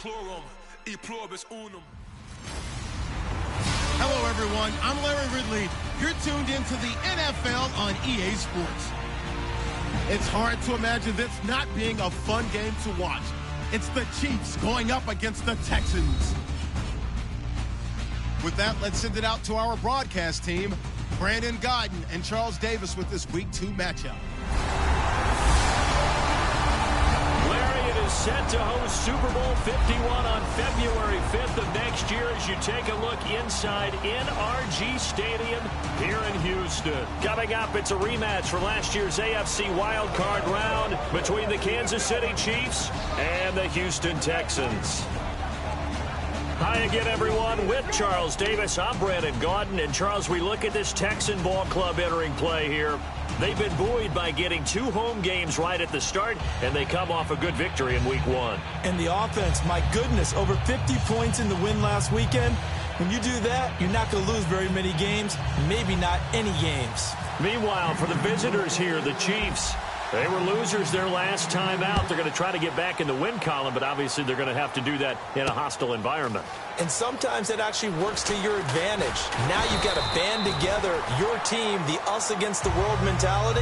Chlorum, e pluribus unum. Hello, everyone. I'm Larry Ridley. You're tuned into the NFL on EA Sports. It's hard to imagine this not being a fun game to watch. It's the Chiefs going up against the Texans. With that, let's send it out to our broadcast team, Brandon Godden and Charles Davis with this Week 2 matchup. Larry, it is set to host Super Bowl 51 on February 5th of next year as you take a look inside NRG Stadium here in Houston. Coming up, it's a rematch for last year's AFC wildcard round between the Kansas City Chiefs and the Houston Texans. Hi again, everyone. With Charles Davis, I'm Brandon Gaudin. And, Charles, we look at this Texan ball club entering play here. They've been buoyed by getting 2 home games right at the start, and they come off a good victory in Week 1. And the offense, my goodness, over 50 points in the win last weekend. When you do that, you're not going to lose very many games, maybe not any games. Meanwhile, for the visitors here, the Chiefs, they were losers their last time out. They're going to try to get back in the win column, but obviously they're going to have to do that in a hostile environment. And sometimes it actually works to your advantage. Now you've got to band together your team, the us against the world mentality.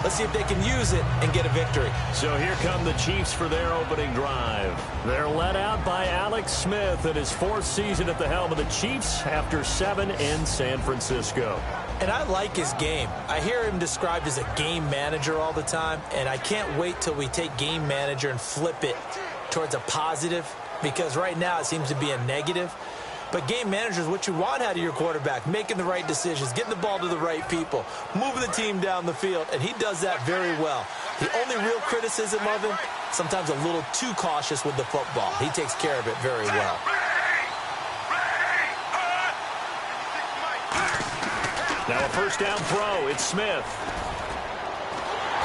Let's see if they can use it and get a victory. So here come the Chiefs for their opening drive. They're led out by Alex Smith in his 4th season at the helm of the Chiefs after 7 in San Francisco. And I like his game. I hear him described as a game manager all the time, and I can't wait till we take game manager and flip it towards a positive, because right now it seems to be a negative. But game manager is what you want out of your quarterback, making the right decisions, getting the ball to the right people, moving the team down the field, and he does that very well. The only real criticism of him, sometimes a little too cautious with the football. He takes care of it very well. Now a first down throw. It's Smith.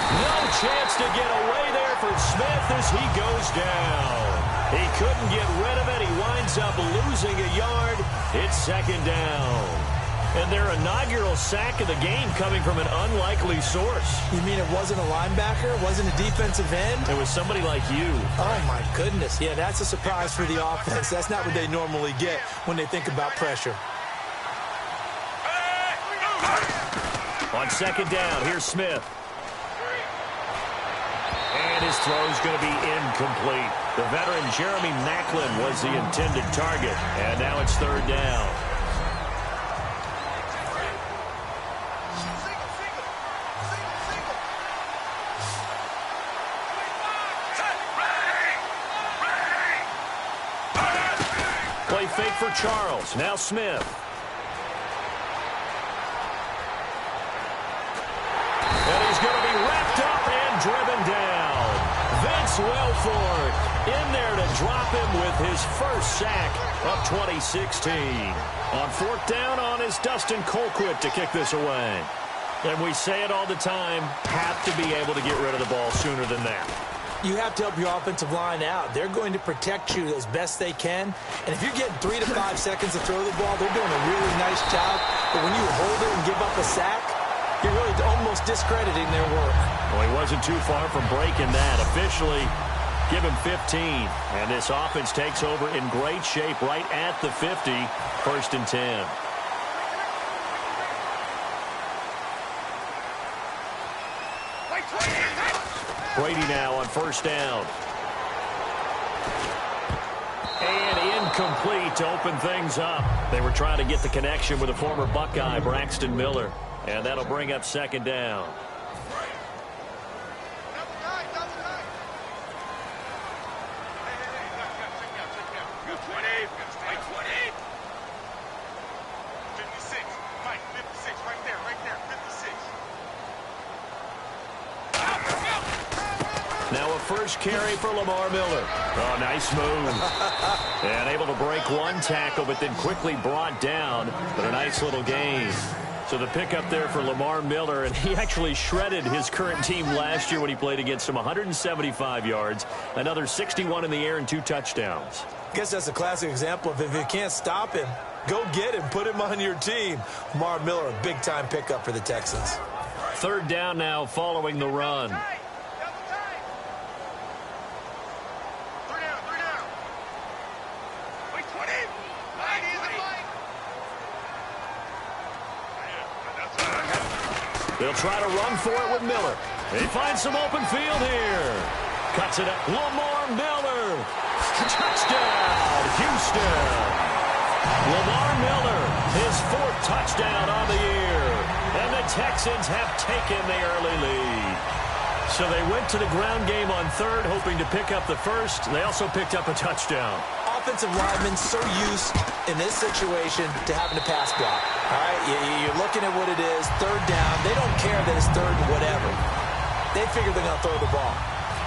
No chance to get away there for Smith as he goes down. He couldn't get rid of it. He winds up losing a yard. It's 2nd down. And their inaugural sack of the game coming from an unlikely source. You mean it wasn't a linebacker? It wasn't a defensive end? It was somebody like you. Oh, my goodness. Yeah, that's a surprise for the offense. That's not what they normally get when they think about pressure. On 2nd down, here's Smith. And his throw is going to be incomplete. The veteran Jeremy Maclin was the intended target. And now it's 3rd down. Play fake for Charles. Now Smith. And he's going to be wrapped up and driven down. Vince Wilfork in there to drop him with his first sack of 2016. On 4th down on is Dustin Colquitt to kick this away. And we say it all the time, have to be able to get rid of the ball sooner than that. You have to help your offensive line out. They're going to protect you as best they can. And if you're getting 3 to 5 seconds to throw the ball, they're doing a really nice job. But when you hold it and give up a sack, you're really almost discrediting their work. Well, he wasn't too far from breaking that. Officially, give him 15. And this offense takes over in great shape right at the 50. 1st and 10. Brady now on 1st down. And incomplete to open things up. They were trying to get the connection with a former Buckeye, Braxton Miller. And that'll bring up 2nd down. Now a first carry for Lamar Miller. Oh, nice move. And able to break one tackle, but then quickly brought down. But a nice little gain. So the pickup there for Lamar Miller, and he actually shredded his current team last year when he played against them. 175 yards, another 61 in the air, and 2 touchdowns. I guess that's a classic example of if you can't stop him, go get him, put him on your team. Lamar Miller, a big-time pickup for the Texans. 3rd down now following the run. They'll try to run for it with Miller. They find some open field here. Cuts it up. Lamar Miller. Touchdown, Houston. Lamar Miller, his 4th touchdown on the year. And the Texans have taken the early lead. So they went to the ground game on 3rd, hoping to pick up the 1st. They also picked up a touchdown. Offensive linemen so used in this situation to having to pass block. All right, you're looking at what it is, 3rd down. They don't care that it's 3rd and whatever. They figure they're going to throw the ball.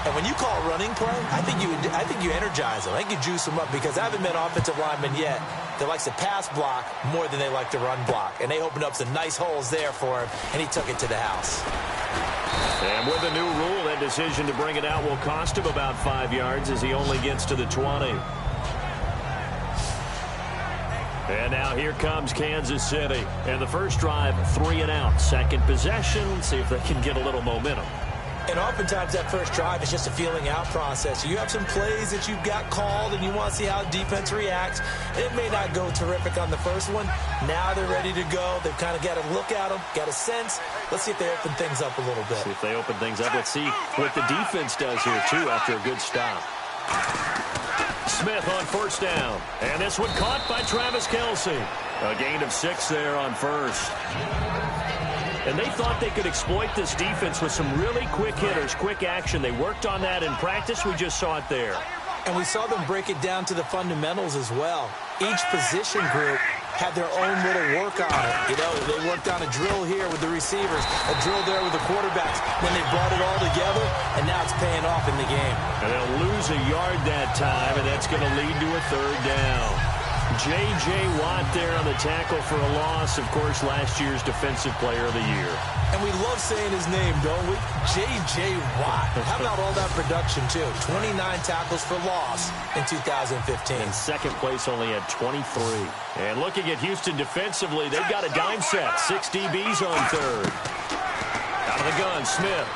And when you call a running play, I think you energize them. I think you juice them up because I haven't met offensive linemen yet that likes to pass block more than they like to run block. And they opened up some nice holes there for him, and he took it to the house. And with the new rule, that decision to bring it out will cost him about 5 yards as he only gets to the 20. And now here comes Kansas City. And the first drive, 3 and out. Second possession, see if they can get a little momentum. And oftentimes that first drive is just a feeling out process. You have some plays that you've got called and you want to see how defense reacts. It may not go terrific on the first one. Now they're ready to go. They've kind of got to look at them, got a sense. Let's see if they open things up a little bit. See if they open things up. Let's see what the defense does here, too, after a good stop. Smith on 1st down. And this one caught by Travis Kelce. A gain of 6 there on 1st. And they thought they could exploit this defense with some really quick hitters, quick action. They worked on that in practice. We just saw it there. And we saw them break it down to the fundamentals as well. Each position group had their own little work on it. You know, they worked on a drill here with the receivers, a drill there with the quarterbacks. Then they brought it all together, and now it's paying off in the game. And they'll lose a yard that time, and that's going to lead to a 3rd down. J.J. Watt there on the tackle for a loss. Of course, last year's Defensive Player of the Year. And we love saying his name, don't we? J.J. Watt. How about all that production, too? 29 tackles for loss in 2015. In second place, only had 23. And looking at Houston defensively, they've got a dime set. 6 DBs on 3rd. Out of the gun, Smith.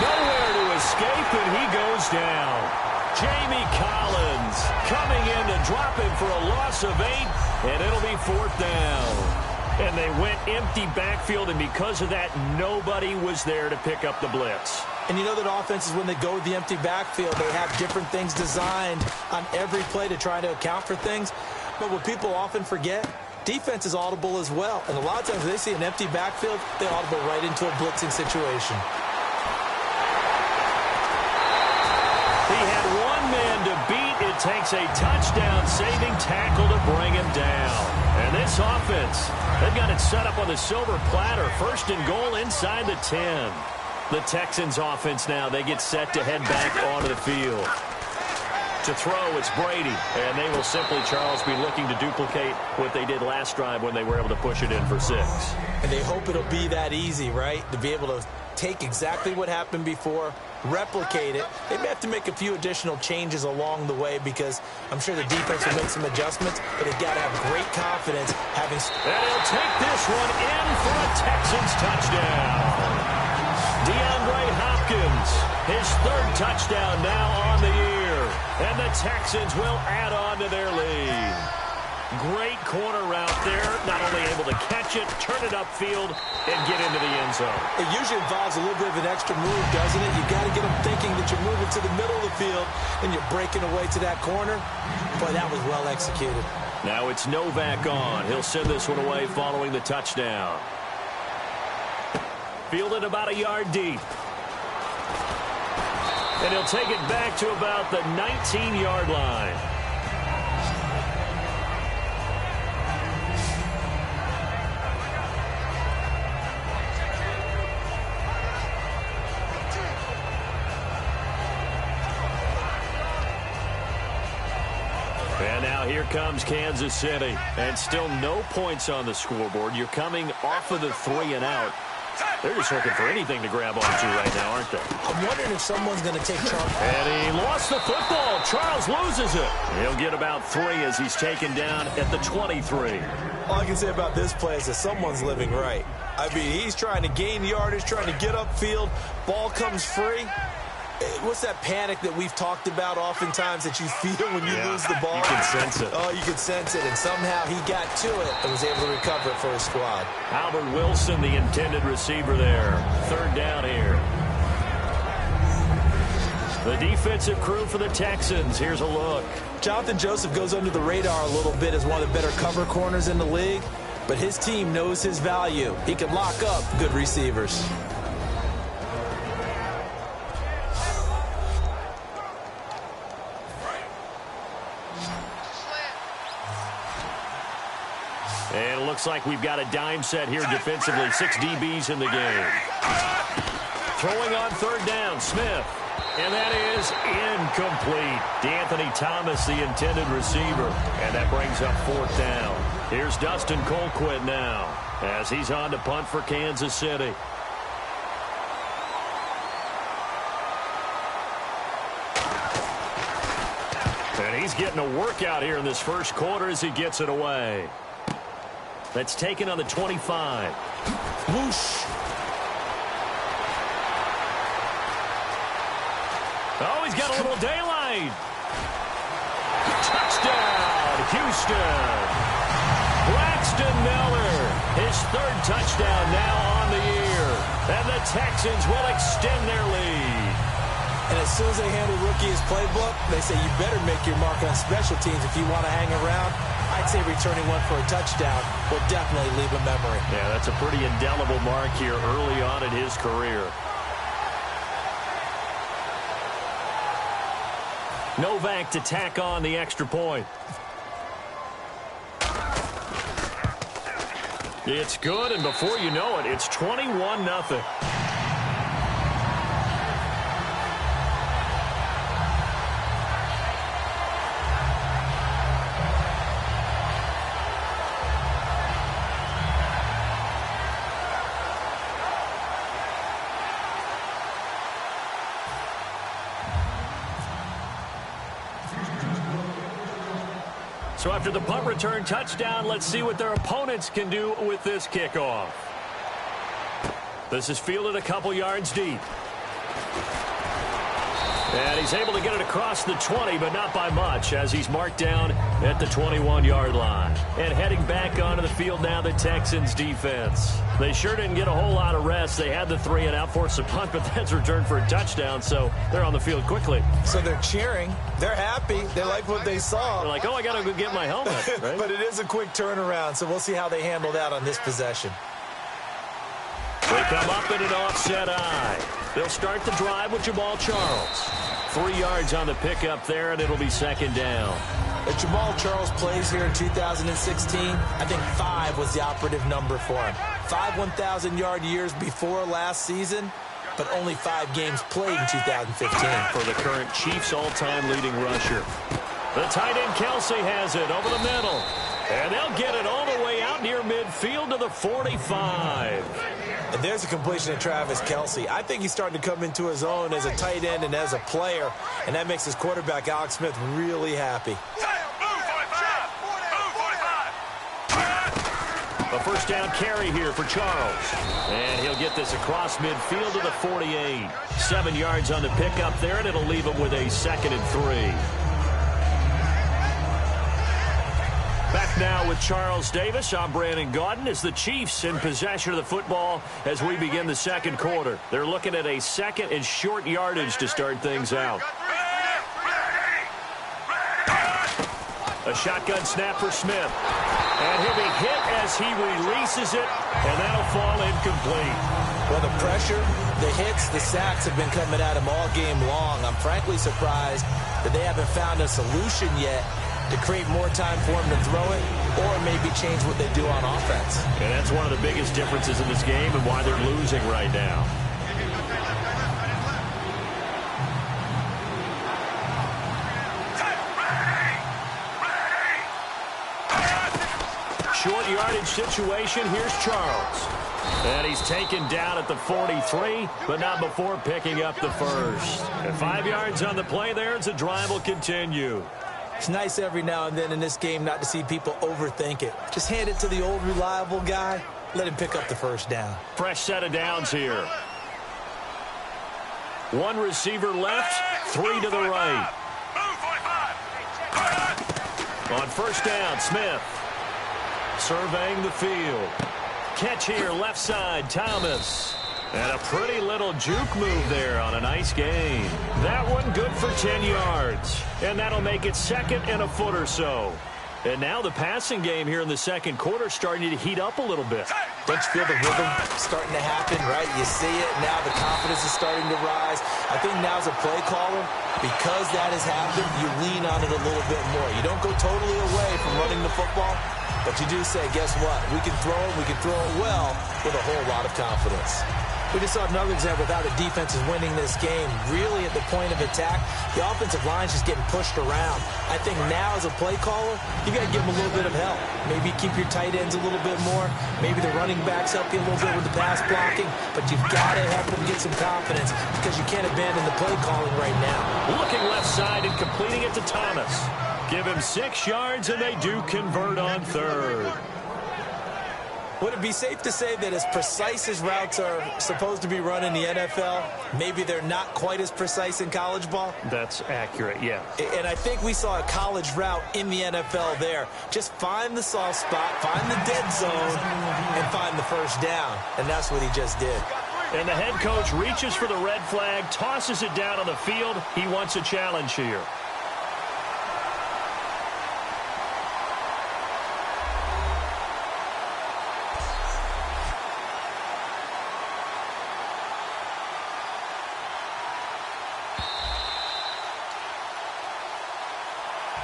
Nowhere to escape, and he goes down. Jamie Collins coming in to drop him for a loss of 8, and it'll be 4th down. And they went empty backfield, and because of that, nobody was there to pick up the blitz. And you know that offenses, when they go with the empty backfield, they have different things designed on every play to try to account for things. But what people often forget, defense is audible as well. And a lot of times when they see an empty backfield, they audible right into a blitzing situation. He had one man to beat. It takes a touchdown-saving tackle to bring him down. And this offense, they've got it set up on the silver platter. 1st and goal inside the 10. The Texans offense now, they get set to head back onto the field. To throw, it's Brady. And they will simply, Charles, be looking to duplicate what they did last drive when they were able to push it in for 6. And they hope it'll be that easy, right? To be able to take exactly what happened before, replicate it. They may have to make a few additional changes along the way because I'm sure the defense will make some adjustments, but they've got to have great confidence having... And he'll take this one in for a Texans touchdown. DeAndre Hopkins, his 3rd touchdown now on the year. And the Texans will add on to their lead. Great corner route there. Not only able to catch it, turn it upfield, and get into the end zone. It usually involves a little bit of an extra move, doesn't it? You got to get them thinking that you're moving to the middle of the field and you're breaking away to that corner. Boy, that was well executed. Now it's Novak on. He'll send this one away following the touchdown. Fielded about a yard deep. And he'll take it back to about the 19-yard line. And now here comes Kansas City. And still no points on the scoreboard. You're coming off of the 3 and out. They're just looking for anything to grab onto right now, aren't they? I'm wondering if someone's going to take Charles. And he lost the football. Charles loses it. He'll get about 3 as he's taken down at the 23. All I can say about this play is that someone's living right. I mean, he's trying to gain yardage, trying to get upfield. Ball comes free. What's that panic that we've talked about oftentimes that you feel when you lose the ball? You can sense it. Oh, you can sense it, and somehow he got to it and was able to recover it for his squad. Albert Wilson, the intended receiver there. Third down here. The defensive crew for the Texans. Here's a look. Jonathan Joseph goes under the radar a little bit as one of the better cover corners in the league, but his team knows his value. He can lock up good receivers. And it looks like we've got a dime set here defensively. 6 DBs in the game. Throwing on third down, Smith. And that is incomplete. DeAnthony Thomas, the intended receiver. And that brings up fourth down. Here's Dustin Colquitt now as he's on to punt for Kansas City. And he's getting a workout here in this first quarter as he gets it away. That's taken on the 25. Whoosh. Oh, he's got a little daylight. Touchdown, Houston. Braxton Miller, his third touchdown now on the year. And the Texans will extend their lead. And as soon as they hand a rookie his playbook, they say you better make your mark on special teams if you want to hang around. I'd say returning one for a touchdown will definitely leave a memory. Yeah, that's a pretty indelible mark here early on in his career. Novak to tack on the extra point. It's good, and before you know it, it's 21-0. So after the punt return touchdown, let's see what their opponents can do with this kickoff. This is fielded a couple yards deep. And he's able to get it across the 20, but not by much, as he's marked down at the 21-yard line. And heading back onto the field now, the Texans defense. They sure didn't get a whole lot of rest. They had the 3-and-out, forced a punt, but that's returned for a touchdown, so they're on the field quickly. So they're cheering. They're happy. They like what they saw. They're like, oh, I got to go get my helmet, right? But it is a quick turnaround, so we'll see how they handle that on this possession. They come up in an offset eye. They'll start the drive with Jamal Charles. 3 yards on the pickup there, and it'll be second down. If Jamal Charles plays here in 2016, I think 5 was the operative number for him. 5 1,000-yard years before last season, but only 5 games played in 2015. For the current Chiefs all-time leading rusher. The tight end Kelsey has it over the middle. And they'll get it all the way out near midfield to the 45. And there's a completion to Travis Kelsey. I think he's starting to come into his own as a tight end and as a player, and that makes his quarterback, Alex Smith, really happy. A first down carry here for Charles. And he'll get this across midfield to the 48. 7 yards on the pickup there, and it'll leave him with a 2nd and 3. Back now with Charles Davis. I'm Brandon Gaudin as the Chiefs in possession of the football as we begin the second quarter. They're looking at a 2nd and short yardage to start things out. A shotgun snap for Smith. And he'll be hit as he releases it, and that'll fall incomplete. Well, the pressure, the hits, the sacks have been coming at him all game long. I'm frankly surprised that they haven't found a solution yet to create more time for him to throw it or maybe change what they do on offense. And that's one of the biggest differences in this game and why they're losing right now. Short yardage situation. Here's Charles. And he's taken down at the 43, but not before picking up the first. And 5 yards on the play there as the drive will continue. It's nice every now and then in this game not to see people overthink it. Just hand it to the old reliable guy. Let him pick up the first down. Fresh set of downs here. One receiver left, three to the right. On first down, Smith. Surveying the field. Catch here, left side, Thomas. And a pretty little juke move there on a nice gain. That one good for 10 yards. And that'll make it second and a foot or so. And now the passing game here in the second quarter starting to heat up a little bit. Don't you feel the rhythm starting to happen, right? You see it now. The confidence is starting to rise. I think now as a play caller, because that has happened, you lean on it a little bit more. You don't go totally away from running the football, but you do say, guess what? We can throw it. We can throw it well with a whole lot of confidence. We just saw another example of how the defense is winning this game. Really at the point of attack, the offensive line's just getting pushed around. I think now as a play caller, you got to give them a little bit of help. Maybe keep your tight ends a little bit more. Maybe the running backs help you a little bit with the pass blocking. But you've got to help them get some confidence because you can't abandon the play calling right now. Looking left side and completing it to Thomas. Give him 6 yards, and they do convert on third. Would it be safe to say that as precise as routes are supposed to be run in the NFL, maybe they're not quite as precise in college ball? That's accurate, yeah. And I think we saw a college route in the NFL there. Just find the soft spot, find the dead zone, and find the first down. And that's what he just did. And the head coach reaches for the red flag, tosses it down on the field. He wants a challenge here.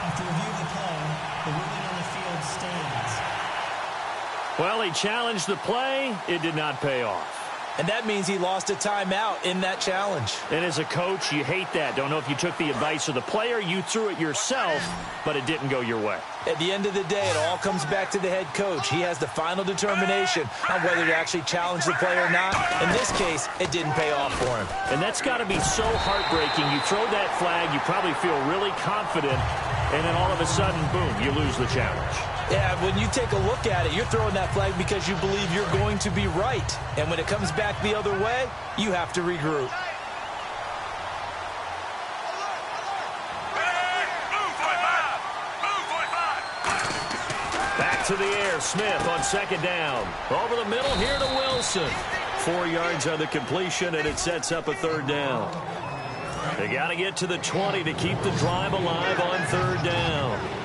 After review of the play, the ruling on the field stands. Well, he challenged the play. It did not pay off. And that means he lost a timeout in that challenge. And as a coach, you hate that. Don't know if you took the advice of the player, you threw it yourself, but it didn't go your way. At the end of the day, it all comes back to the head coach. He has the final determination on whether to actually challenge the play or not. In this case, it didn't pay off for him. And that's got to be so heartbreaking. You throw that flag, you probably feel really confident, and then all of a sudden, boom, you lose the challenge. Yeah, when you take a look at it, you're throwing that flag because you believe you're going to be right. And when it comes back the other way, you have to regroup. Back to the air, Smith on second down. Over the middle here to Wilson. 4 yards on the completion, and it sets up a third down. They got to get to the 20 to keep the drive alive on third down.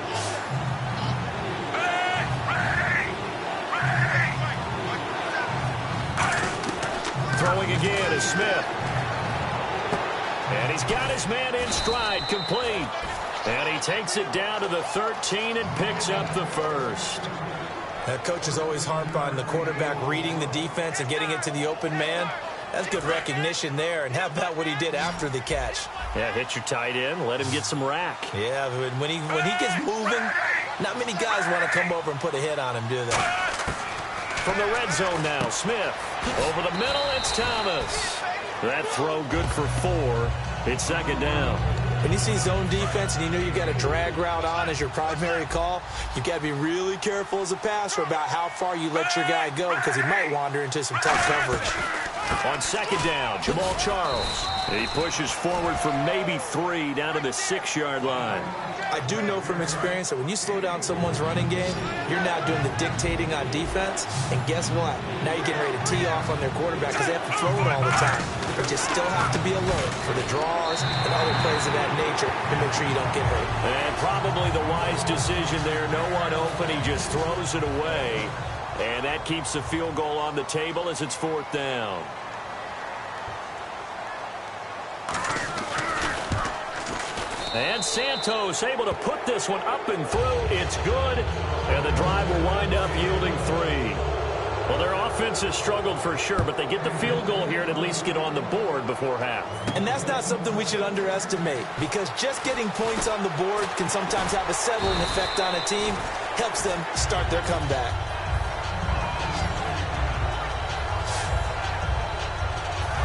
Throwing again is Smith. And he's got his man in stride, complete. And he takes it down to the 13 and picks up the first. That coach is always harp on the quarterback reading the defense and getting it to the open man. That's good recognition there. And how about what he did after the catch? Yeah, hit your tight end, let him get some rack. Yeah, when he gets moving, not many guys want to come over and put a hit on him, do they? From the red zone now, Smith. Over the middle, it's Thomas. That throw good for 4. It's second down. When you see zone defense and you know you've got a drag route on as your primary call, you've got to be really careful as a passer about how far you let your guy go because he might wander into some tough coverage. On second down, Jamal Charles. He pushes forward for maybe 3 down to the 6-yard line. I do know from experience that when you slow down someone's running game, you're now doing the dictating on defense. And guess what? Now you're getting ready to tee off on their quarterback because they have to throw it all the time. But you still have to be alert for the draws and other plays of that nature to make sure you don't get hurt. And probably the wise decision there. No one open. He just throws it away. And that keeps the field goal on the table as it's fourth down. And Santos able to put this one up and through. It's good. And the drive will wind up yielding 3. Well, their offense has struggled for sure, but they get the field goal here and at least get on the board before half. And that's not something we should underestimate because just getting points on the board can sometimes have a settling effect on a team. Helps them start their comeback.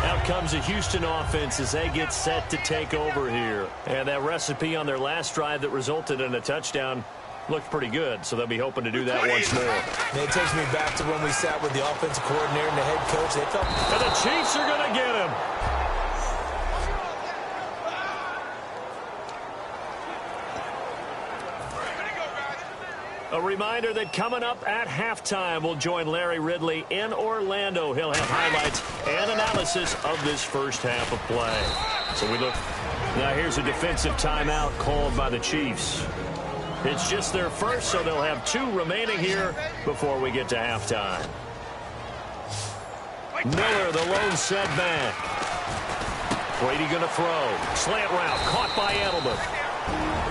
Out comes the Houston offense as they get set to take over here. And that recipe on their last drive that resulted in a touchdown looked pretty good, so they'll be hoping to do that once more. And it takes me back to when we sat with the offensive coordinator and the head coach. They felt... And the Chiefs are going to get him. A reminder that coming up at halftime, we'll join Larry Ridley in Orlando. He'll have highlights and analysis of this first half of play. So we look. Now here's a defensive timeout called by the Chiefs. It's just their first, so they'll have 2 remaining here before we get to halftime. Miller, the lone setback. Brady going to throw. Slant route, caught by Edelman.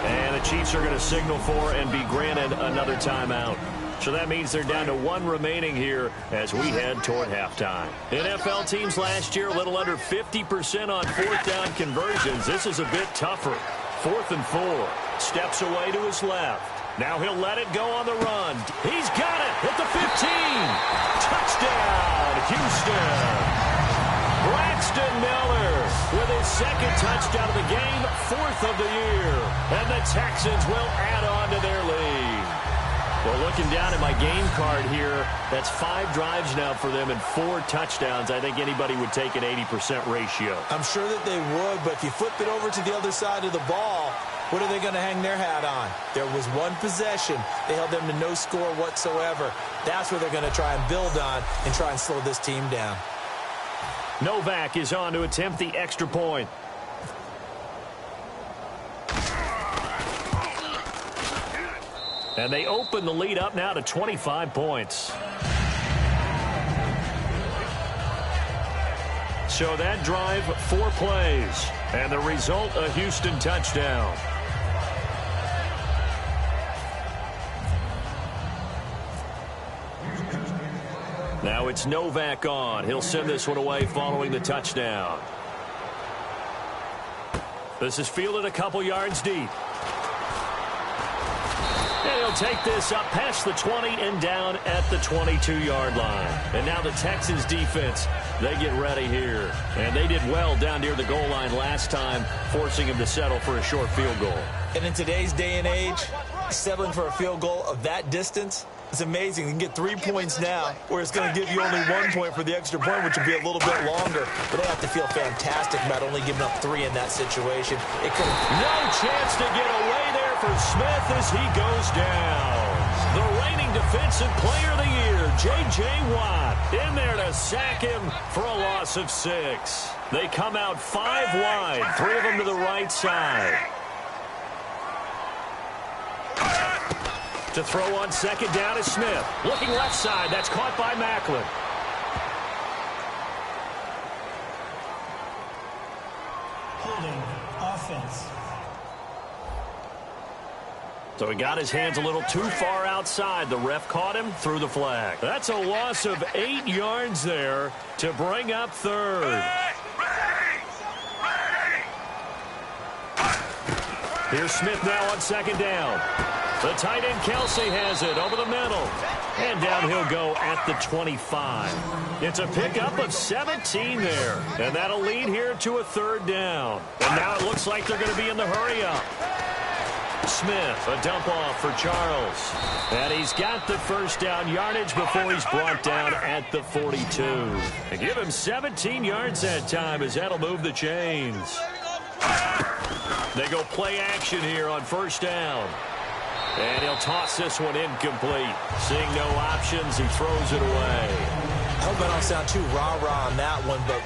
And the Chiefs are going to signal for and be granted another timeout. So that means they're down to 1 remaining here as we head toward halftime. NFL teams last year a little under 50% on 4th down conversions. This is a bit tougher. 4th and 4. Steps away to his left. Now he'll let it go on the run. He's got it at the 15. Touchdown, Houston. Braxton Miller with his 2nd touchdown of the game, 4th of the year. And the Texans will add on to their lead. Well, looking down at my game card here, that's 5 drives now for them and 4 touchdowns. I think anybody would take an 80% ratio. I'm sure that they would, but if you flip it over to the other side of the ball, what are they going to hang their hat on? There was 1 possession. They held them to no score whatsoever. That's what they're going to try and build on and try and slow this team down. Novak is on to attempt the extra point. And they open the lead up now to 25 points. So that drive, 4 plays. And the result, a Houston touchdown. Now it's Novak on. He'll send this one away following the touchdown. This is fielded a couple yards deep. And he'll take this up past the 20 and down at the 22-yard line. And now the Texans defense, they get ready here. And they did well down near the goal line last time, forcing him to settle for a short field goal. And in today's day and age, settling for a field goal of that distance, it's amazing. You can get 3 points now, where it's going to give you only 1 point for the extra point, which would be a little bit longer. But they have to feel fantastic about only giving up 3 in that situation. It could no chance to get away there for Smith as he goes down. The reigning defensive player of the year, J.J. Watt, in there to sack him for a loss of 6. They come out 5 wide, 3 of them to the right side. To throw on 2nd down is Smith. Looking left side. That's caught by Macklin. Holding offense. So he got his hands a little too far outside. The ref caught him, threw the flag. That's a loss of 8 yards there to bring up 3rd. Here's Smith now on 2nd down. The tight end Kelsey has it over the middle. And down he'll go at the 25. It's a pickup of 17 there. And that'll lead here to a 3rd down. And now it looks like they're going to be in the hurry up. Smith, a dump off for Charles. And he's got the 1st down yardage before he's brought down at the 42. They give him 17 yards that time as that'll move the chains. They go play action here on 1st down. And he'll toss this one incomplete. Seeing no options, he throws it away. I hope I don't sound too rah-rah on that one, but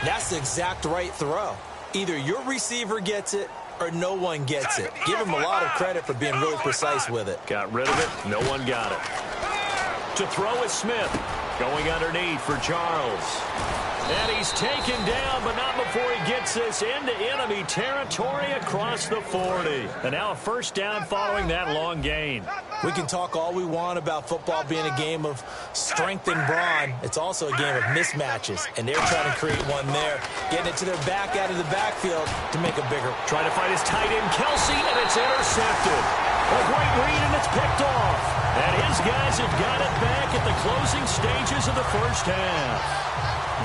that's the exact right throw. Either your receiver gets it or no one gets it. Give him a lot of credit for being really precise with it. Got rid of it. No one got it. To throw is Smith. Going underneath for Charles. And he's taken down, but not before he gets this into enemy territory across the 40. And now a 1st down following that long gain. We can talk all we want about football being a game of strength and brawn. It's also a game of mismatches, and they're trying to create one there. Getting it to their back out of the backfield to make a bigger. Trying to find his tight end, Kelsey, and it's intercepted. A great read, and it's picked off. And his guys have got it back at the closing stages of the 1st half.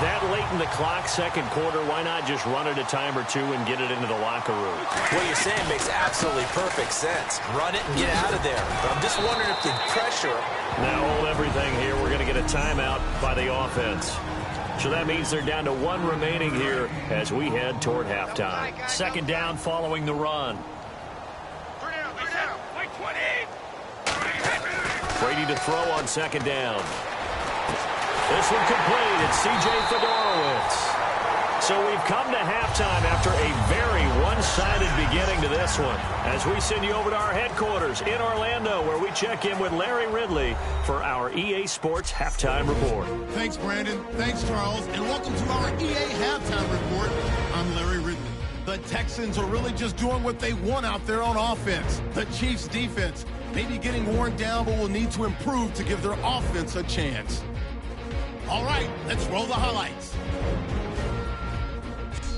That late in the clock, 2nd quarter, why not just run it a time or 2 and get it into the locker room? What you're saying makes absolutely perfect sense. Run it and get out of there. But I'm just wondering if the pressure. Now hold everything here. We're going to get a timeout by the offense. So that means they're down to 1 remaining here as we head toward halftime. 2nd down following the run. Brady to throw on second down. This one complete. It's C.J. Fedorowicz. So we've come to halftime after a very one-sided beginning to this one, as we send you over to our headquarters in Orlando, where we check in with Larry Ridley for our EA Sports Halftime Report. Thanks, Brandon. Thanks, Charles. And welcome to our EA Halftime Report. I'm Larry Ridley. The Texans are really just doing what they want out there on offense. The Chiefs' defense may be getting worn down, but will need to improve to give their offense a chance. All right, let's roll the highlights.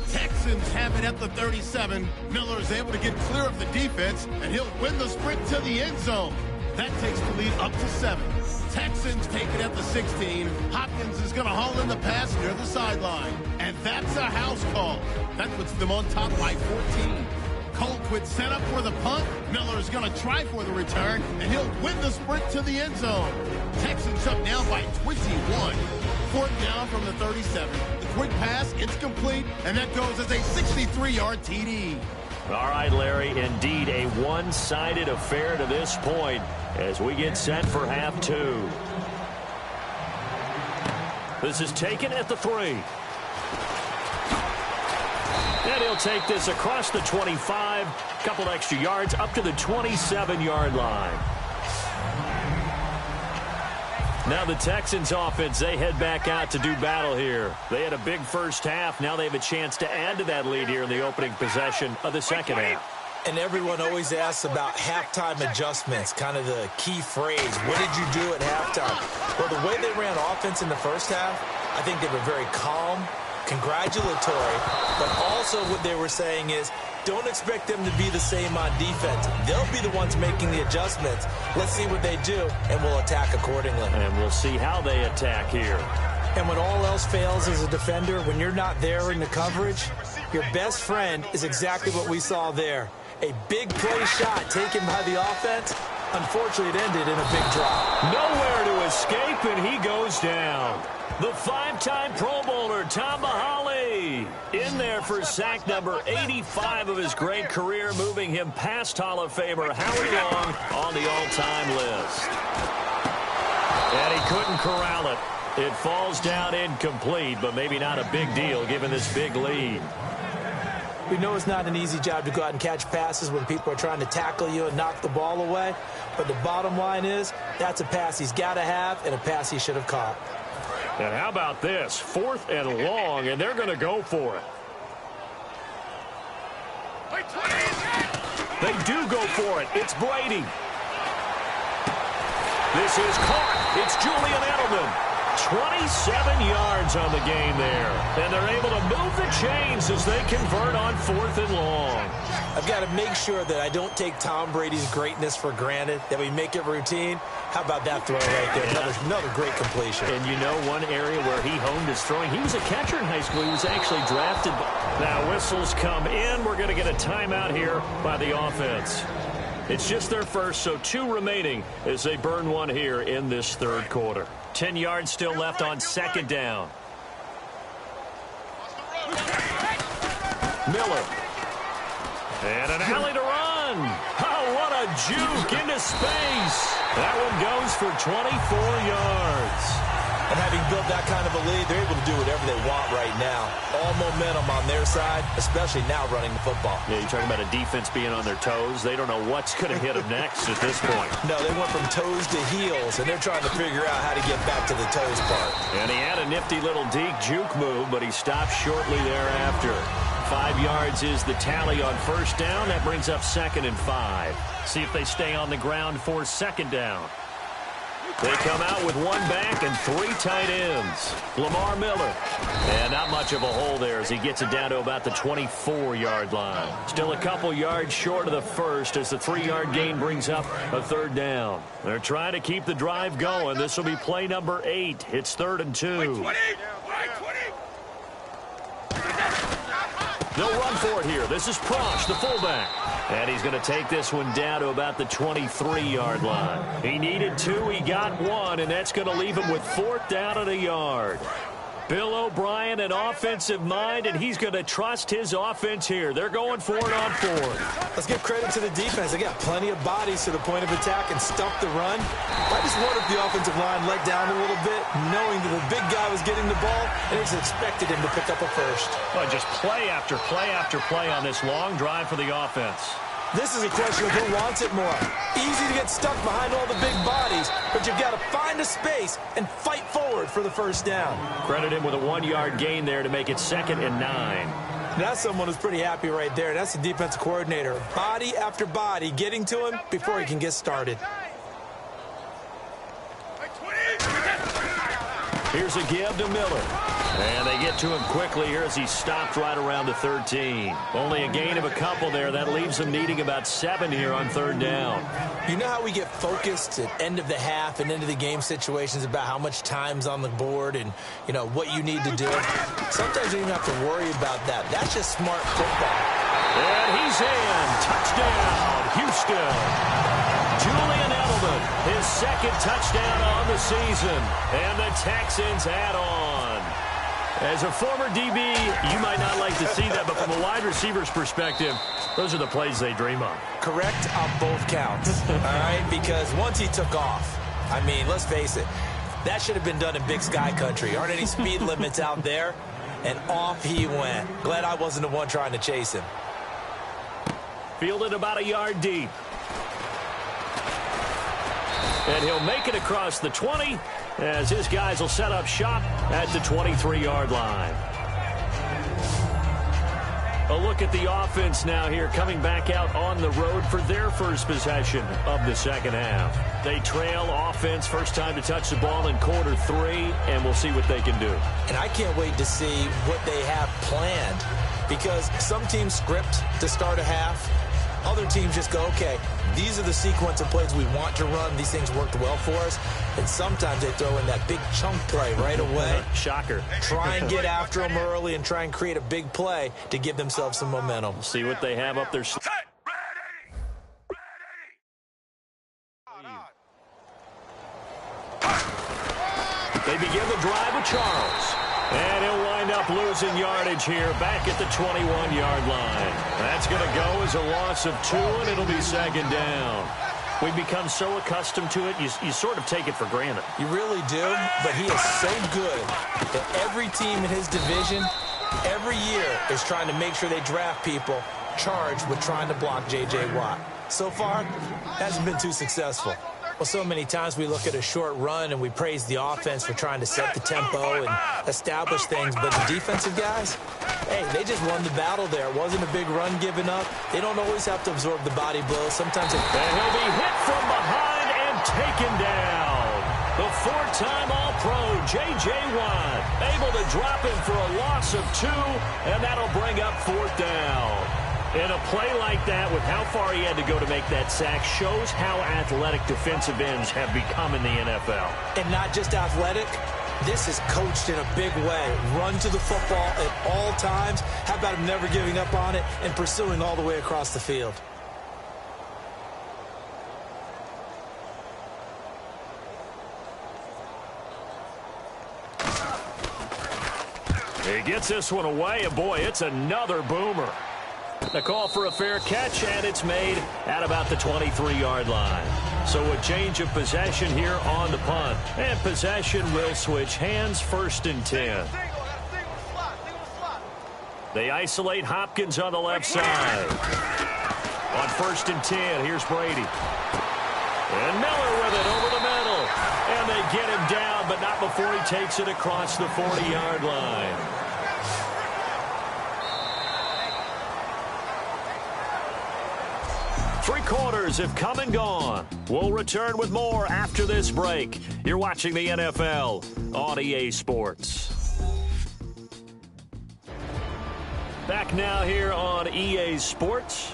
Texans have it at the 37. Miller is able to get clear of the defense, and he'll win the sprint to the end zone. That takes the lead up to 7. Texans take it at the 16. Hopkins is going to haul in the pass near the sideline. And that's a house call. That puts them on top by 14. Colquitt set up for the punt. Miller is going to try for the return, and he'll win the sprint to the end zone. Texans up now by 21. 4th down from the 37. The quick pass, it's complete, and that goes as a 63-yard TD. All right, Larry, indeed a one-sided affair to this point as we get set for half 2. This is taken at the 3. And he'll take this across the 25, couple extra yards up to the 27-yard line. Now the Texans offense, they head back out to do battle here. They had a big first half. Now they have a chance to add to that lead here in the opening possession of the second half. And everyone always asks about halftime adjustments, kind of the key phrase. What did you do at halftime? Well, the way they ran offense in the first half, I think they were very calm, congratulatory, but also what they were saying is, don't expect them to be the same on defense. They'll be the ones making the adjustments. Let's see what they do, and we'll attack accordingly. And we'll see how they attack here. And when all else fails as a defender, when you're not there in the coverage, your best friend is exactly what we saw there. A big play shot taken by the offense. Unfortunately, it ended in a big drop. Nowhere to escape, and he goes down. The 5-time Pro Bowler, Tom Bahali, in there for sack number 85 of his great career, moving him past Hall of Famer Howie Long on the all-time list. And he couldn't corral it. It falls down incomplete, but maybe not a big deal given this big lead. We know it's not an easy job to go out and catch passes when people are trying to tackle you and knock the ball away. But the bottom line is, that's a pass he's got to have and a pass he should have caught. And how about this? 4th and long, and they're going to go for it. They do go for it. It's Brady. This is caught. It's Julian Edelman. 27 yards on the game there. And they're able to move the chains as they convert on 4th and long. I've got to make sure that I don't take Tom Brady's greatness for granted, that we make it routine. How about that throw right there? Another great completion. And you know one area where he honed his throwing? He was a catcher in high school. He was actually drafted. Now whistles come in. We're going to get a timeout here by the offense. It's just their first, so 2 remaining as they burn one here in this third quarter. 10 yards still left on second down. Miller. And an alley to run. Oh, what a juke into space. That one goes for 24 yards. And having built that kind of a lead, they're able to do whatever they want right now. All momentum on their side, especially now running the football. Yeah, you're talking about a defense being on their toes. They don't know what's going to hit them next at this point. No, they went from toes to heels, and they're trying to figure out how to get back to the toes part. And he had a nifty little deke juke move, but he stopped shortly thereafter. 5 yards is the tally on first down. That brings up 2nd and 5. See if they stay on the ground for second down. They come out with 1 back and 3 tight ends. Lamar Miller. And not much of a hole there as he gets it down to about the 24-yard line. Still a couple yards short of the first as the 3-yard gain brings up a 3rd down. They're trying to keep the drive going. This will be play number 8. It's 3rd and 2. They'll run for it here. This is Prosch, the fullback. And he's going to take this one down to about the 23-yard line. He needed 2. He got 1, and that's going to leave him with 4th down and a yard. Bill O'Brien, an offensive mind, and he's going to trust his offense here. They're going for it on fourth. Let's give credit to the defense. They got plenty of bodies to the point of attack and stuff the run. I just wonder if the offensive line let down a little bit, knowing that the big guy was getting the ball, and it's expected him to pick up a first. Well, just play after play after play on this long drive for the offense. This is a question of who wants it more. Easy to get stuck behind all the big bodies, but you've got to find a space and fight forward for the first down. Credit him with a 1-yard gain there to make it 2nd and 9. That's someone who's pretty happy right there. That's the defensive coordinator. Body after body getting to him before he can get started. Here's a give to Miller. And they get to him quickly here as he stopped right around the 13. Only a gain of a couple there. That leaves them needing about 7 here on 3rd down. You know how we get focused at end of the half and into the game situations about how much time's on the board and, you know, what you need to do? Sometimes you don't even have to worry about that. That's just smart football. And he's in. Touchdown, Houston. Julian Edelman, his 2nd touchdown on the season. And the Texans add on. As a former DB, you might not like to see that, but from a wide receiver's perspective, those are the plays they dream of. Correct on both counts, all right? Because once he took off, I mean, let's face it, that should have been done in Big Sky country. Aren't any speed limits out there? And off he went. Glad I wasn't the one trying to chase him. Fielded about a yard deep. And he'll make it across the 20 as his guys will set up shop at the 23-yard line. A look at the offense now here, coming back out on the road for their first possession of the 2nd half. They trail offense, first time to touch the ball in quarter 3, and we'll see what they can do. And I can't wait to see what they have planned, because some teams script to start a half. Other teams just go, okay, these are the sequence of plays we want to run. These things worked well for us. And sometimes they throw in that big chunk play right away. Shocker. Try and get after them early and try and create a big play to give themselves some momentum. See what they have up their sleeve. They begin the drive with Charles. And he'll wind up losing yardage here back at the 21-yard line. That's going to go as a loss of 2, and it'll be 2nd down. We've become so accustomed to it, you sort of take it for granted. You really do, but he is so good that every team in his division, every year, is trying to make sure they draft people charged with trying to block J.J. Watt. So far, hasn't been too successful. Well, so many times we look at a short run and we praise the offense for trying to set the tempo and establish things, but the defensive guys, hey, they just won the battle there. It wasn't a big run given up. They don't always have to absorb the body blows. Sometimes and he'll be hit from behind and taken down. The 4-time All-Pro, J.J. Watt, able to drop him for a loss of 2, and that'll bring up 4th down. And a play like that, with how far he had to go to make that sack, shows how athletic defensive ends have become in the NFL. And not just athletic, this is coached in a big way. Run to the football at all times. How about him never giving up on it and pursuing all the way across the field? He gets this one away, and boy, it's another boomer. The call for a fair catch, and it's made at about the 23-yard line. So a change of possession here on the punt. And possession will switch hands, 1st and 10. They isolate Hopkins on the left side. On 1st and 10, here's Brady. And Miller with it over the middle. And they get him down, but not before he takes it across the 40-yard line. Three quarters have come and gone. We'll return with more after this break. You're watching the NFL on EA Sports. Back now here on EA Sports.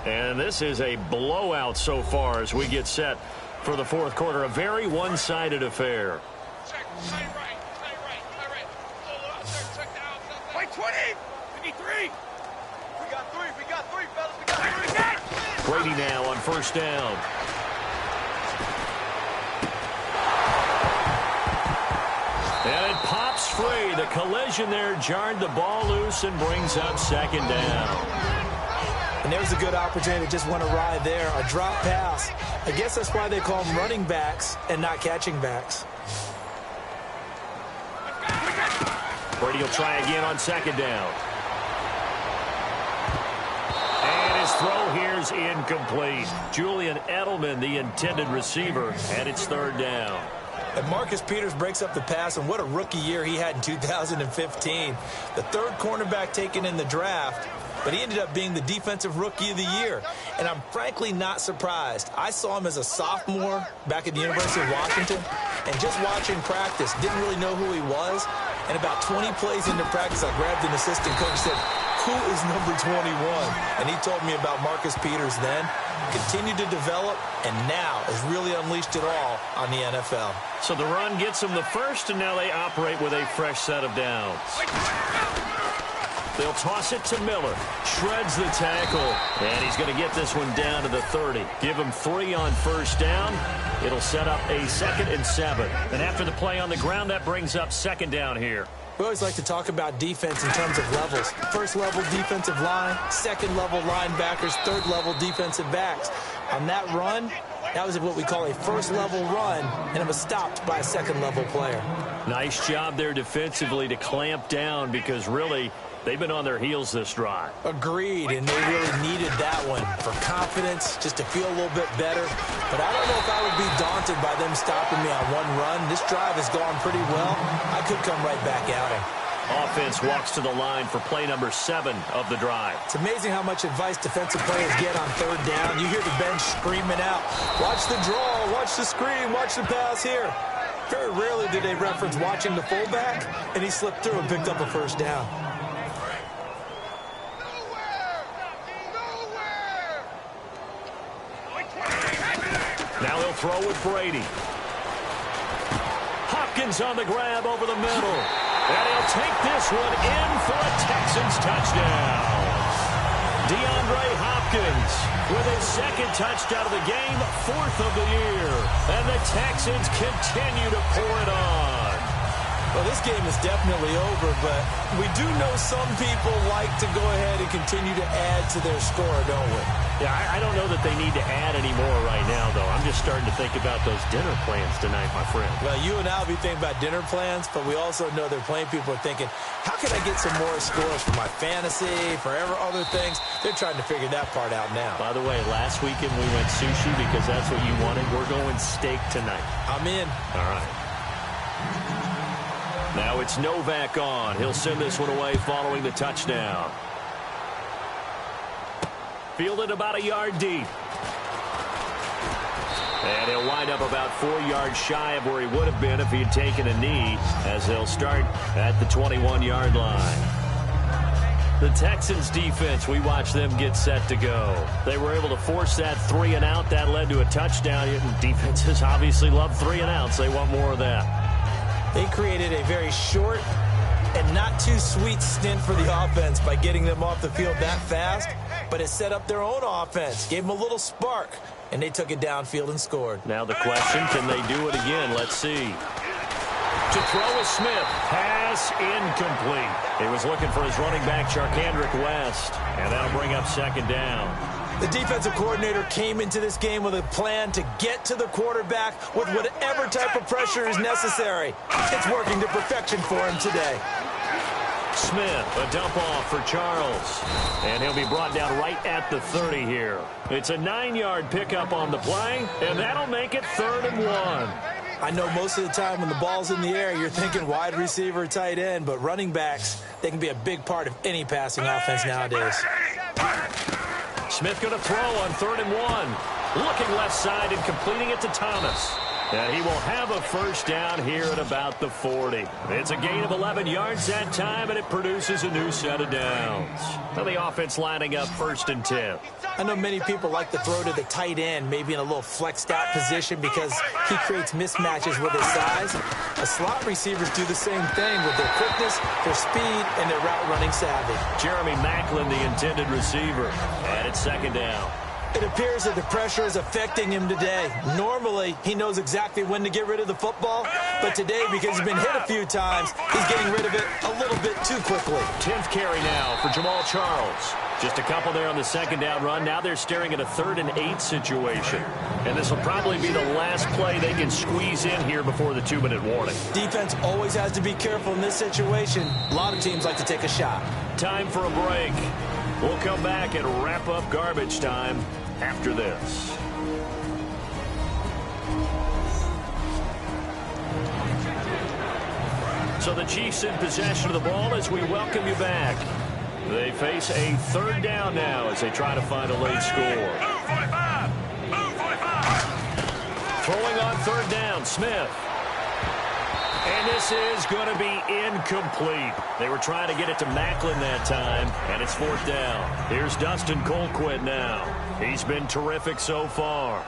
And this is a blowout so far as we get set for the 4th quarter. A very one-sided affair. Check right. Check down. Wait, 20! 53! We got three, fellas. We got three. Brady now on 1st down. And it pops free. The collision there jarred the ball loose and brings up second down. And there was a good opportunity to just want to ride there. A drop pass. I guess that's why they call them running backs and not catching backs. Brady will try again on second down. And his throw here's incomplete. Julian Edelman, the intended receiver, and it's third down. And Marcus Peters breaks up the pass, and what a rookie year he had in 2015. The third cornerback taken in the draft, but he ended up being the defensive rookie of the year. And I'm frankly not surprised. I saw him as a sophomore back at the University of Washington, and just watching practice, didn't really know who he was. And about 20 plays into practice, I grabbed an assistant coach and said, "Who is number 21?" And he told me about Marcus Peters then, continued to develop, and now has really unleashed it all on the NFL. So the run gets them the first, and now they operate with a fresh set of downs. They'll toss it to Miller. Shreds the tackle. And he's going to get this one down to the 30. Give him 3 on first down. It'll set up a 2nd and 7. And after the play on the ground, that brings up second down here. We always like to talk about defense in terms of levels. First level defensive line, second level linebackers, third level defensive backs. On that run, that was what we call a first level run, and it was stopped by a second level player. Nice job there defensively to clamp down, because really they've been on their heels this drive. Agreed, and they really needed that one for confidence, just to feel a little bit better. But I don't know if I would be daunted by them stopping me on one run. This drive has gone pretty well. I could come right back at him. Offense walks to the line for play number 7 of the drive. It's amazing how much advice defensive players get on third down. You hear the bench screaming out, "Watch the draw, watch the screen, watch the pass here." Very rarely do they reference watching the fullback, and he slipped through and picked up a first down. Now he'll throw with Brady. Hopkins on the grab over the middle. And he'll take this one in for a Texans touchdown. DeAndre Hopkins with his 2nd touchdown of the game, 4th of the year. And the Texans continue to pour it on. Well, this game is definitely over, but we do know some people like to go ahead and continue to add to their score, don't we? Yeah, I don't know that they need to add any more right now, though. I'm just starting to think about those dinner plans tonight, my friend. Well, you and I will be thinking about dinner plans, but we also know they're playing people are thinking, how can I get some more scores for my fantasy, for other things? They're trying to figure that part out now. By the way, last weekend we went sushi because that's what you wanted. We're going steak tonight. I'm in. All right. Now it's Novak on. He'll send this one away following the touchdown. Fielded about a yard deep. And he'll wind up about 4 yards shy of where he would have been if he had taken a knee, as they'll start at the 21-yard line. The Texans defense, we watch them get set to go. They were able to force that 3 and out. That led to a touchdown. Defenses obviously love 3 and outs. They want more of that. They created a very short and not too sweet stint for the offense by getting them off the field that fast, but it set up their own offense, gave them a little spark, and they took it downfield and scored. Now the question, can they do it again? Let's see. To throw is Smith. Pass incomplete. He was looking for his running back, Charkandrick West, and that'll bring up second down. The defensive coordinator came into this game with a plan to get to the quarterback with whatever type of pressure is necessary. It's working to perfection for him today. Smith, a dump off for Charles. And he'll be brought down right at the 30 here. It's a 9-yard pickup on the play, and that'll make it 3rd and 1. I know most of the time when the ball's in the air, you're thinking wide receiver, tight end, but running backs, they can be a big part of any passing offense nowadays. Smith going to throw on 3rd and 1. Looking left side and completing it to Thomas. And he will have a first down here at about the 40. It's a gain of 11 yards that time, and it produces a new set of downs. Now the offense lining up 1st and 10. I know many people like to throw to the tight end, maybe in a little flexed out position because he creates mismatches with his size. The slot receivers do the same thing with their quickness, their speed, and their route running savvy. Jeremy Maclin, the intended receiver. And it's 2nd down. It appears that the pressure is affecting him today. Normally, he knows exactly when to get rid of the football, but today, because he's been hit a few times, he's getting rid of it a little bit too quickly. 10th carry now for Jamal Charles. Just a couple there on the second down run. Now they're staring at a 3rd and 8 situation. And this will probably be the last play they can squeeze in here before the 2-minute warning. Defense always has to be careful in this situation. A lot of teams like to take a shot. Time for a break. We'll come back and wrap up garbage time after this. So the Chiefs in possession of the ball as we welcome you back. They face a 3rd down now as they try to find a late score. Throwing on 3rd down, Smith. And this is going to be incomplete. They were trying to get it to Macklin that time, and it's 4th down. Here's Dustin Colquitt now. He's been terrific so far.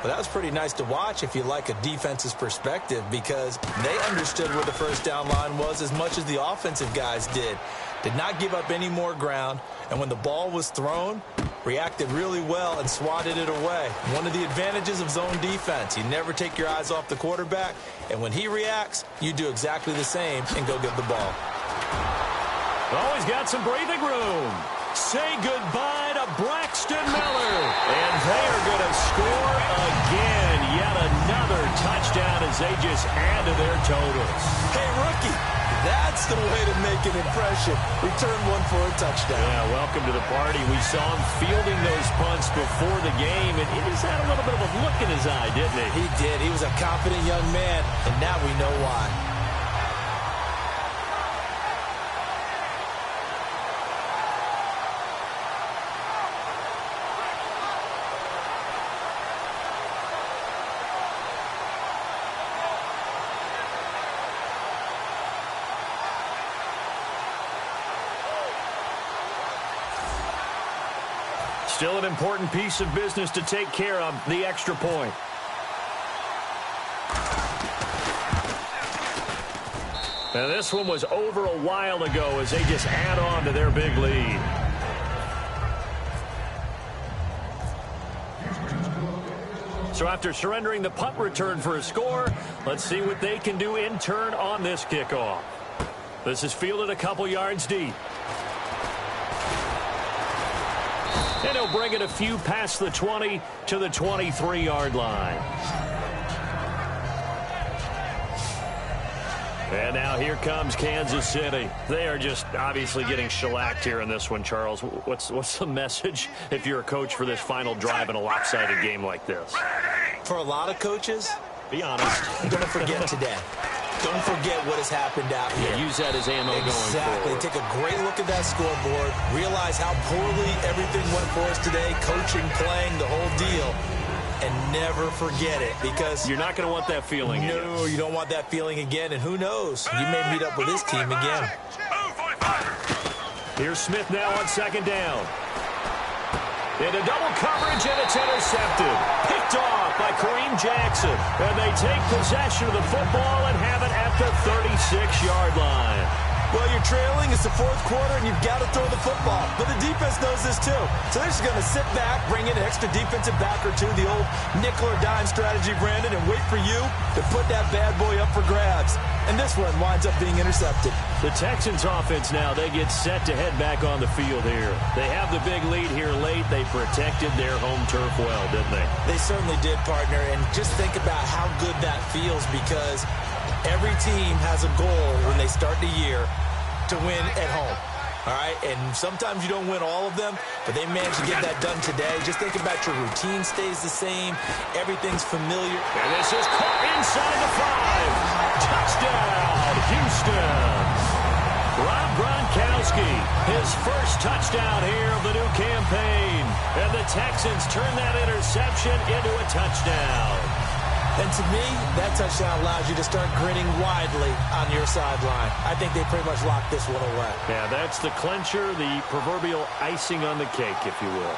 But that was pretty nice to watch if you like a defense's perspective, because they understood where the 1st down line was as much as the offensive guys did. Did not give up any more ground, and when the ball was thrown, reacted really well and swatted it away. One of the advantages of zone defense, you never take your eyes off the quarterback, and when he reacts, you do exactly the same and go get the ball. Oh, he's got some breathing room. Say goodbye to Braxton Miller. And they are going to score again. Yet another touchdown as they just add to their totals. Hey, rookie, that's the way to make an impression. Return one for a touchdown. Yeah, welcome to the party. We saw him fielding those punts before the game, and he just had a little bit of a look in his eye, didn't he? He did. He was a confident young man, and now we know why. Still an important piece of business to take care of, the extra point. And this one was over a while ago as they just add on to their big lead. So after surrendering the punt return for a score, let's see what they can do in turn on this kickoff. This is fielded a couple yards deep. And he'll bring it a few past the 20 to the 23-yard line. And now here comes Kansas City. They are just obviously getting shellacked here in this one, Charles. What's the message if you're a coach for this final drive in a lopsided game like this? For a lot of coaches, be honest, don't forget today. Don't forget what has happened out here. Yeah, use that as ammo going forward. Exactly. Take a great look at that scoreboard. Realize how poorly everything went for us today. Coaching, playing, the whole deal. And never forget it, because you're not going to want that feeling again. No, you don't want that feeling again. And who knows? You may meet up with this team again. Here's Smith now on 2nd down. Into double coverage, and it's intercepted. Picked off by Kareem Jackson. And they take possession of the football and have it at the 36-yard line. Well, you're trailing. It's the 4th quarter, and you've got to throw the football. But the defense knows this, too. So they're just going to sit back, bring in an extra defensive back or two, the old nickel or dime strategy, Brandon, and wait for you to put that bad boy up for grabs. And this one winds up being intercepted. The Texans offense now, they get set to head back on the field here. They have the big lead here late. They protected their home turf well, didn't they? They certainly did, partner. And just think about how good that feels, because every team has a goal when they start the year to win at home. All right, and sometimes you don't win all of them, but they managed to get that done today. Just think about your routine stays the same. Everything's familiar. And this is caught inside the 5. Touchdown, Houston. Rob Gronkowski, his first touchdown here of the new campaign. And the Texans turn that interception into a touchdown. And to me, that touchdown allows you to start grinning widely on your sideline. I think they pretty much locked this one away. Yeah, that's the clincher, the proverbial icing on the cake, if you will.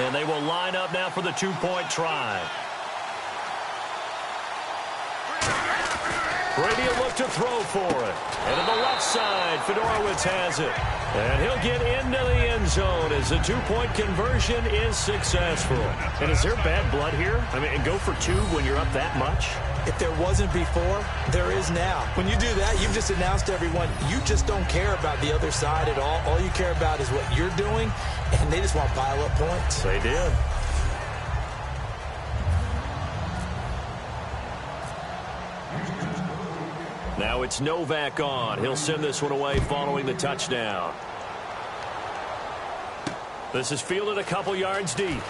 And they will line up now for the 2-point try. Brady will look to throw for it. And to the left side, Fedorowicz has it. And he'll get into the end zone as the two-point conversion is successful. And is there bad blood here? I mean, and go for two when you're up that much? If there wasn't before, there is now. When you do that, you've just announced to everyone, you just don't care about the other side at all. All you care about is what you're doing, and they just want to pile up points. They did. Now it's Novak on. He'll send this one away following the touchdown. This is fielded a couple yards deep.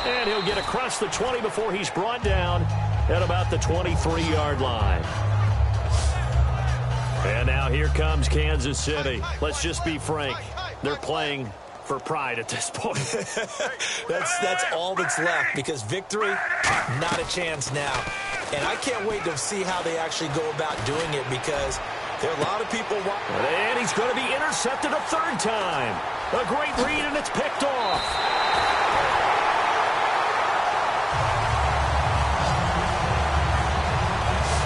And he'll get across the 20 before he's brought down at about the 23-yard line. And now here comes Kansas City. Let's just be frank. They're playing for pride at this point. That's all that's left, because victory, not a chance now. And I can't wait to see how they actually go about doing it, because there are a lot of people. And he's going to be intercepted a third time. A great read, and it's picked off.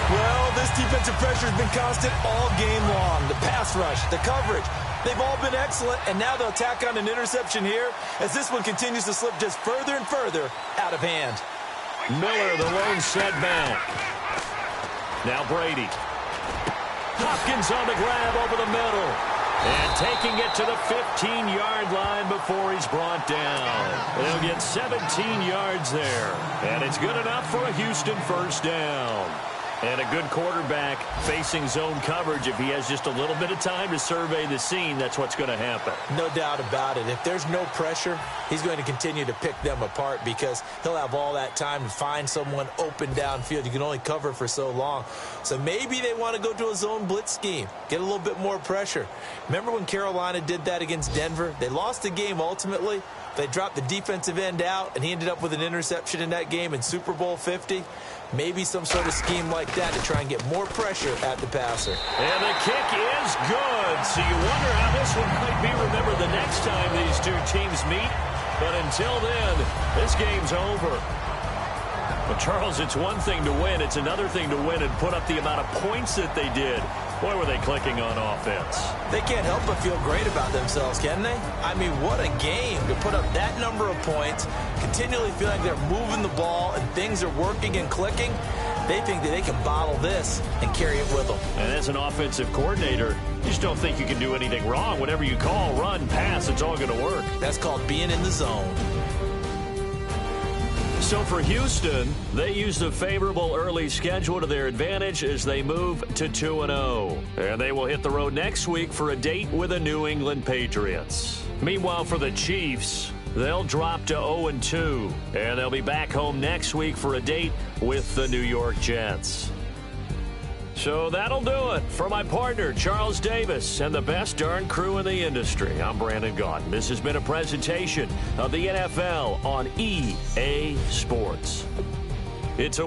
Well, this defensive pressure has been constant all game long. The pass rush, the coverage, they've all been excellent, and now they'll tack on an interception here as this one continues to slip just further and further out of hand. Miller, the lone setback. Now Brady. Hopkins on the grab over the middle. And taking it to the 15-yard line before he's brought down. They'll get 17 yards there. And it's good enough for a Houston first down. And a good quarterback facing zone coverage. If he has just a little bit of time to survey the scene, that's what's going to happen. No doubt about it. If there's no pressure, he's going to continue to pick them apart, because he'll have all that time to find someone open downfield. You can only cover for so long. So maybe they want to go to a zone blitz scheme, get a little bit more pressure. Remember when Carolina did that against Denver? They lost the game ultimately. They dropped the defensive end out, and he ended up with an interception in that game in Super Bowl 50. Maybe some sort of scheme like that to try and get more pressure at the passer. And the kick is good. So you wonder how this one might be remembered the next time these two teams meet. But until then, this game's over. But, Charles, it's one thing to win. It's another thing to win and put up the amount of points that they did. Boy, were they clicking on offense. They can't help but feel great about themselves, can they? I mean, what a game to put up that number of points, continually feel like they're moving the ball and things are working and clicking. They think that they can bottle this and carry it with them. And as an offensive coordinator, you just don't think you can do anything wrong. Whatever you call, run, pass, it's all going to work. That's called being in the zone. So for Houston, they use the favorable early schedule to their advantage as they move to 2-0. And they will hit the road next week for a date with the New England Patriots. Meanwhile, for the Chiefs, they'll drop to 0-2. And they'll be back home next week for a date with the New York Jets. So that'll do it. For my partner, Charles Davis, and the best darn crew in the industry, I'm Brandon Gaudin. This has been a presentation of the NFL on EA Sports. It's a